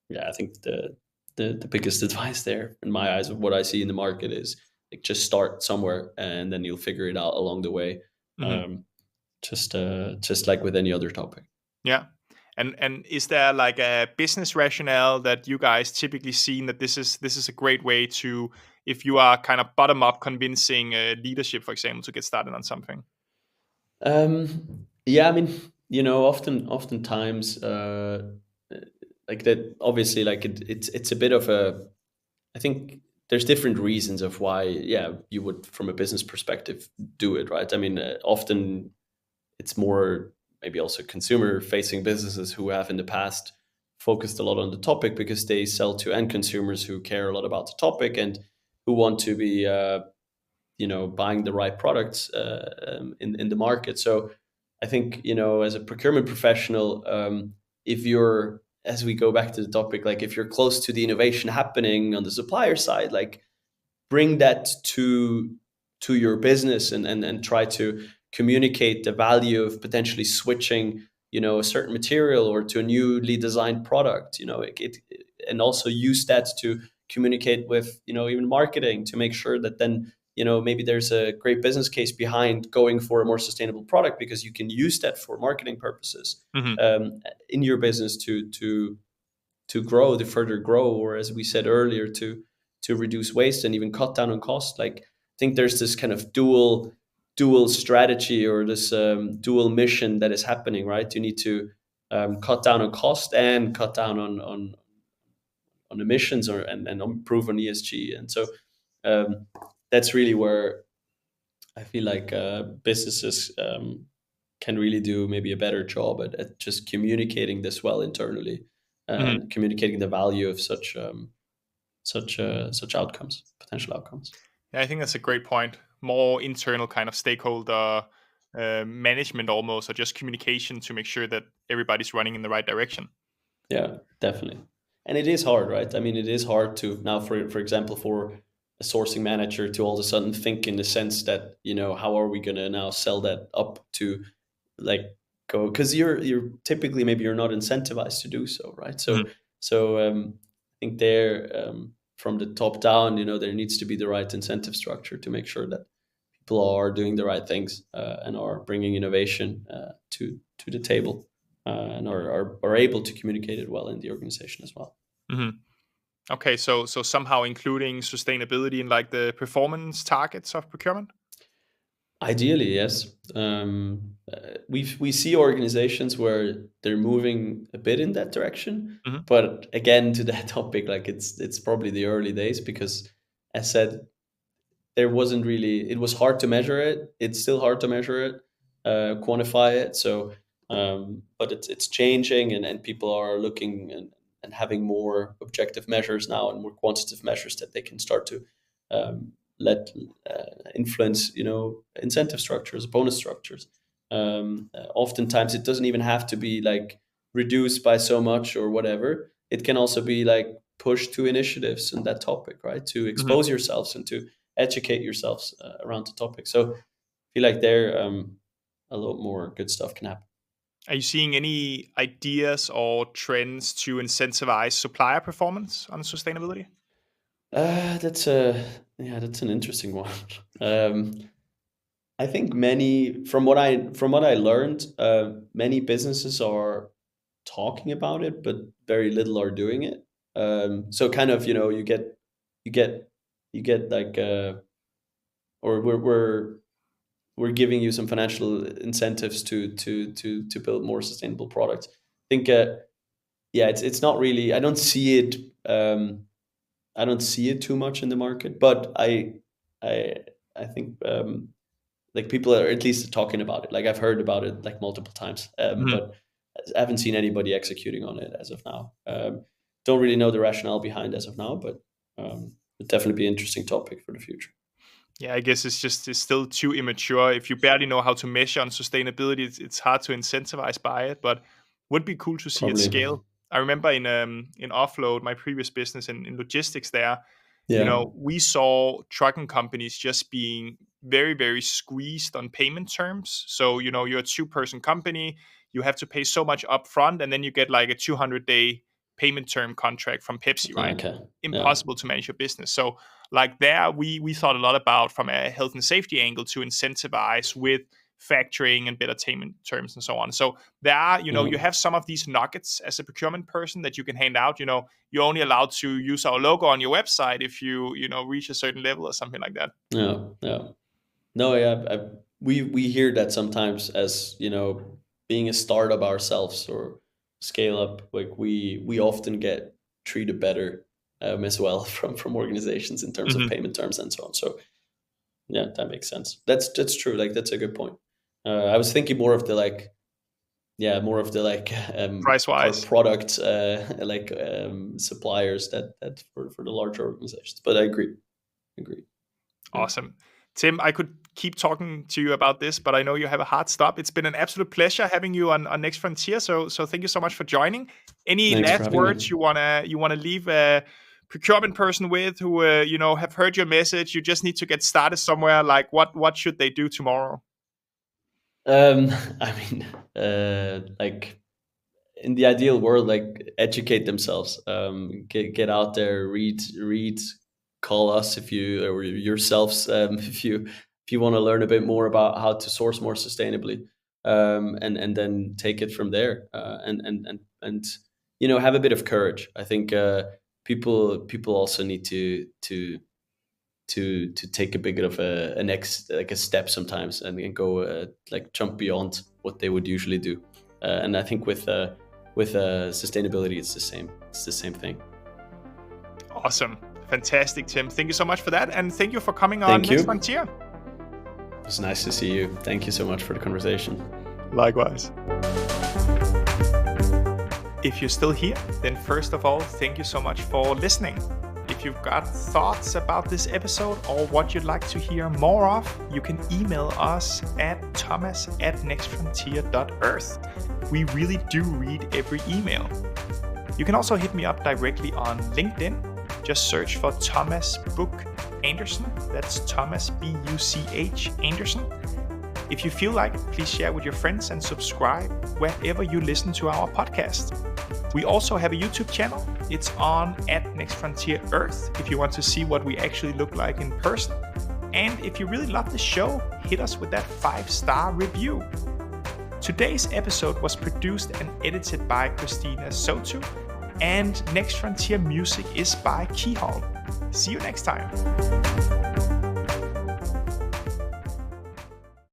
Speaker 2: yeah, I think the biggest advice there, in my eyes, of what I see in the market is like just start somewhere, and then you'll figure it out along the way.
Speaker 1: Hmm.
Speaker 2: Um, just like with any other topic.
Speaker 1: Yeah. And is there like a business rationale that you guys typically seen that this is a great way to, if you are kind of bottom up convincing leadership, for example, to get started on something?
Speaker 2: Yeah, I mean, oftentimes, like that. Obviously, like it's a bit of a. I think there's different reasons of why, yeah, you would, from a business perspective, do it, right? I mean, often it's more maybe also consumer-facing businesses who have in the past focused a lot on the topic, because they sell to end consumers who care a lot about the topic and who want to be buying the right products in the market. So I think, as a procurement professional, if you're, as we go back to the topic, like if you're close to the innovation happening on the supplier side, like bring that to your business, and try to communicate the value of potentially switching, a certain material, or to a newly designed product, and also use that to communicate with, even marketing, to make sure that then, maybe there's a great business case behind going for a more sustainable product, because you can use that for marketing purposes,
Speaker 1: Hmm.
Speaker 2: in your business, to grow, to further grow, or, as we said earlier, to reduce waste and even cut down on cost. Like, I think there's this kind of dual strategy, or this dual mission that is happening, right? You need to cut down on cost and cut down on emissions, and improve on ESG. And so, um, that's really where I feel like businesses can really do maybe a better job at just communicating this well internally,
Speaker 1: Hmm.
Speaker 2: and communicating the value of such outcomes, potential outcomes.
Speaker 1: Yeah, I think that's a great point. More internal kind of stakeholder management, almost, or just communication to make sure that everybody's running in the right direction.
Speaker 2: Yeah, definitely. And it is hard, right? I mean, it is hard to now, for example, for a sourcing manager to all of a sudden think in the sense that, how are we going to now sell that up to, like, go, because you're typically, maybe you're not incentivized to do so, right? So
Speaker 1: Hmm.
Speaker 2: I think there, from the top down, there needs to be the right incentive structure to make sure that people are doing the right things, and are bringing innovation to the table, and are able to communicate it well in the organization as well.
Speaker 1: Hmm. Okay, so somehow including sustainability in like the performance targets of procurement.
Speaker 2: Ideally, yes. We see organizations where they're moving a bit in that direction,
Speaker 1: Hmm.
Speaker 2: but again, to that topic, like it's probably the early days, because, as said, there wasn't really, it was hard to measure it. It's still hard to measure it, quantify it. So, but it's changing, and people are looking, and having more objective measures now, and more quantitative measures that they can start to let influence, incentive structures, bonus structures. Oftentimes it doesn't even have to be like reduced by so much or whatever. It can also be like pushed to initiatives in that topic, right? To
Speaker 1: Hmm.
Speaker 2: expose yourselves and to educate yourselves around the topic. So I feel like there, a lot more good stuff can happen.
Speaker 1: Are you seeing any ideas or trends to incentivize supplier performance on sustainability?
Speaker 2: That's a Yeah, that's an interesting one. um, I think from what I learned, many businesses are talking about it, but very little are doing it. So kind of, you get like, or we're giving you some financial incentives to build more sustainable products. I think, yeah, it's not really. I don't see it. I don't see it too much in the market, but I think, like, people are at least talking about it. Like, I've heard about it like multiple times, but I haven't seen anybody executing on it as of now. Don't really know the rationale behind as of now, but it'd definitely be an interesting topic for the future.
Speaker 1: Yeah, I guess it's still too immature. If you barely know how to measure on sustainability, it's hard to incentivize by it, but would be cool to see it
Speaker 2: Probably.
Speaker 1: scale. I remember in offload, my previous business in logistics there,
Speaker 2: Yeah.
Speaker 1: we saw trucking companies just being very, very squeezed on payment terms. So, you're a 2-person company, you have to pay so much upfront, and then you get like a 200-day payment term contract from Pepsi, right?
Speaker 2: Okay. Yeah.
Speaker 1: Impossible to manage your business. So, like there, we thought a lot about from a health and safety angle to incentivize with factoring and better payment terms and so on. So there are, you have some of these nuggets as a procurement person that you can hand out. You're only allowed to use our logo on your website if you reach a certain level or something like that.
Speaker 2: Yeah. Yeah. No, yeah. We hear that sometimes as, being a startup ourselves or scale up. Like, we often get treated better, as well, from organizations in terms of
Speaker 1: Mhm.
Speaker 2: payment terms and so on. So yeah, that makes sense. That's true. Like, that's a good point. I was thinking more of the like, yeah, more of the like,
Speaker 1: Price wise.
Speaker 2: product, like, suppliers that for the larger organizations. But I agree. Yeah.
Speaker 1: Awesome. Tim, I could keep talking to you about this, but I know you have a hard stop. It's been an absolute pleasure having you on Next Frontier. So thank you so much for joining. Any
Speaker 2: Thanks for
Speaker 1: last
Speaker 2: having
Speaker 1: words
Speaker 2: me.
Speaker 1: you wanna leave a procurement person with who have heard your message? You just need to get started somewhere. Like what should they do tomorrow?
Speaker 2: Um, I mean, like, in the ideal world, like, educate themselves. Get out there, read. Call us if you, or yourselves, if you want to learn a bit more about how to source more sustainably, and then take it from there. And have a bit of courage. I think, people also need to take a bit of a next, like, a step sometimes, and go, like, jump beyond what they would usually do. And I think with sustainability, it's the same thing.
Speaker 1: Awesome. Fantastic, Tim. Thank you so much for that. And thank you for coming on
Speaker 2: Thank
Speaker 1: Next
Speaker 2: you.
Speaker 1: Frontier.
Speaker 2: It was nice to see you. Thank you so much for the conversation.
Speaker 1: Likewise. If you're still here, then first of all, thank you so much for listening. If you've got thoughts about this episode or what you'd like to hear more of, you can email us at thomas@nextfrontier.earth. We really do read every email. You can also hit me up directly on LinkedIn. Just search for Thomas Buch Andersen. That's Thomas Buch Andersen. If you feel like it, please share with your friends and subscribe wherever you listen to our podcast. We also have a YouTube channel. It's on @NextFrontierEarth if you want to see what we actually look like in person. And if you really love the show, hit us with that 5-star review. Today's episode was produced and edited by Christina Sotu, and Next Frontier music is by Keyhole. See you next time.